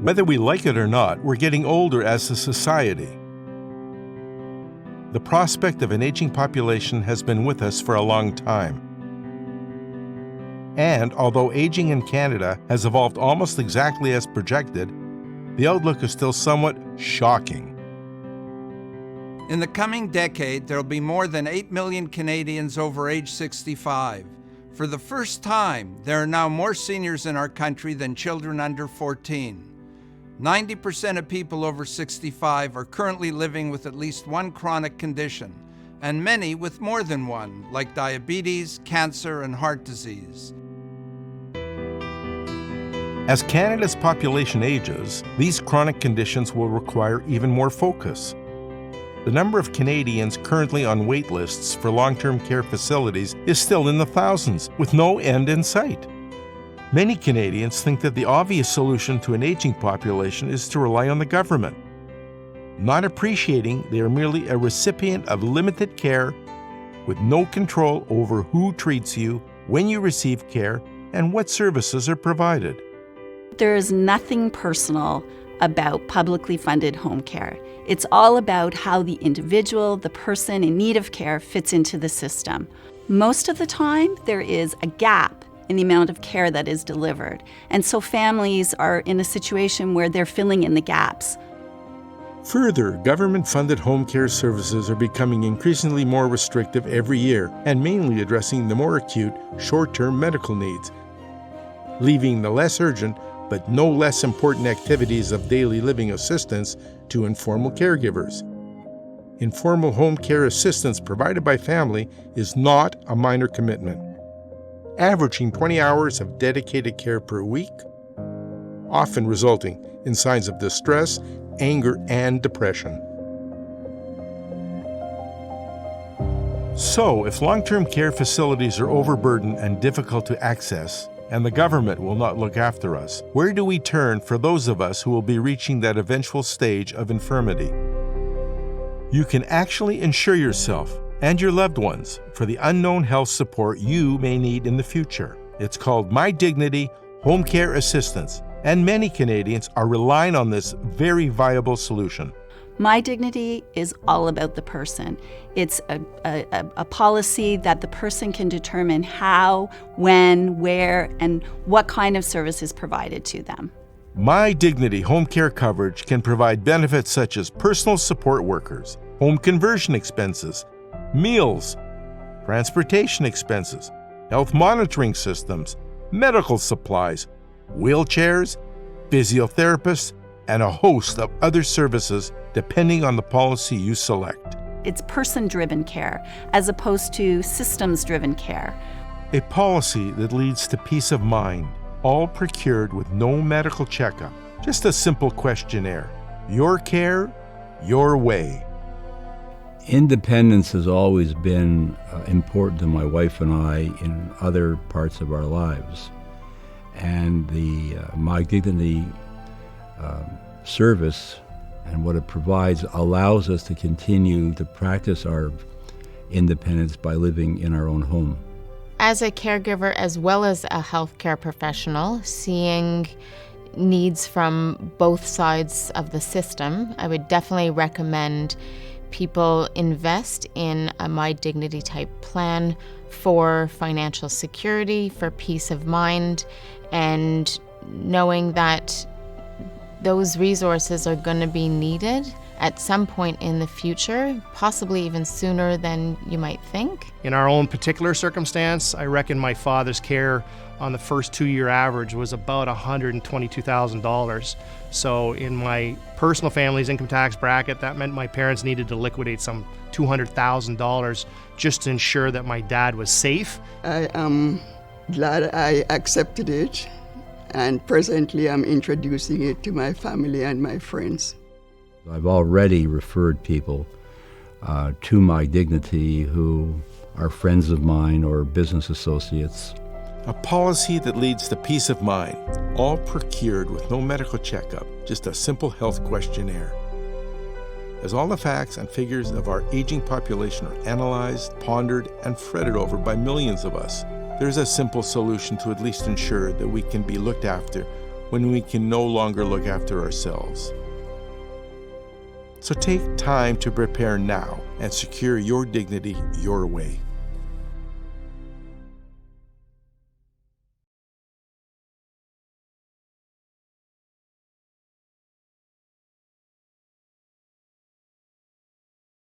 Whether we like it or not, we're getting older as a society. The prospect of an aging population has been with us for a long time. And although aging in Canada has evolved almost exactly as projected, the outlook is still somewhat shocking. In the coming decade, there will be more than 8 million Canadians over age 65. For the first time, there are now more seniors in our country than children under 14. 90% of people over 65 are currently living with at least one chronic condition, and many with more than one, like diabetes, cancer, and heart disease. As Canada's population ages, these chronic conditions will require even more focus. The number of Canadians currently on wait lists for long-term care facilities is still in the thousands, with no end in sight. Many Canadians think that the obvious solution to an aging population is to rely on the government, not appreciating they are merely a recipient of limited care with no control over who treats you, when you receive care, and what services are provided. There is nothing personal about publicly funded home care. It's all about how the individual, the person in need of care, fits into the system. Most of the time, there is a gap in the amount of care that is delivered. And so families are in a situation where they're filling in the gaps. Further, government-funded home care services are becoming increasingly more restrictive every year and mainly addressing the more acute, short-term medical needs, leaving the less urgent but no less important activities of daily living assistance to informal caregivers. Informal home care assistance provided by family is not a minor commitment, averaging 20 hours of dedicated care per week, often resulting in signs of distress, anger, and depression. So, if long-term care facilities are overburdened and difficult to access, and the government will not look after us, where do we turn for those of us who will be reaching that eventual stage of infirmity? You can actually insure yourself and your loved ones for the unknown health support you may need in the future. It's called MyDignity Home Care Assistance, and many Canadians are relying on this very viable solution. MyDignity is all about the person. It's a policy that the person can determine how, when, where, and what kind of service is provided to them. MyDignity home care coverage can provide benefits such as personal support workers, home conversion expenses, meals, transportation expenses, health monitoring systems, medical supplies, wheelchairs, physiotherapists, and a host of other services depending on the policy you select. It's person-driven care as opposed to systems-driven care. A policy that leads to peace of mind, all procured with no medical checkup, just a simple questionnaire. Your care, your way. Independence has always been important to my wife and I in other parts of our lives. And the MyDignity service and what it provides allows us to continue to practice our independence by living in our own home. As a caregiver as well as a healthcare professional, seeing needs from both sides of the system, I would definitely recommend people invest in a MyDignity type plan for financial security, for peace of mind, and knowing that those resources are going to be needed at some point in the future, possibly even sooner than you might think. In our own particular circumstance, I reckon my father's care on the first 2-year average was about $122,000. So in my personal family's income tax bracket, that meant my parents needed to liquidate some $200,000 just to ensure that my dad was safe. I am glad I accepted it, and presently I'm introducing it to my family and my friends. I've already referred people to MyDignity who are friends of mine or business associates. A policy that leads to peace of mind, all procured with no medical checkup, just a simple health questionnaire. As all the facts and figures of our aging population are analyzed, pondered, and fretted over by millions of us, there's a simple solution to at least ensure that we can be looked after when we can no longer look after ourselves. So take time to prepare now and secure your dignity your way.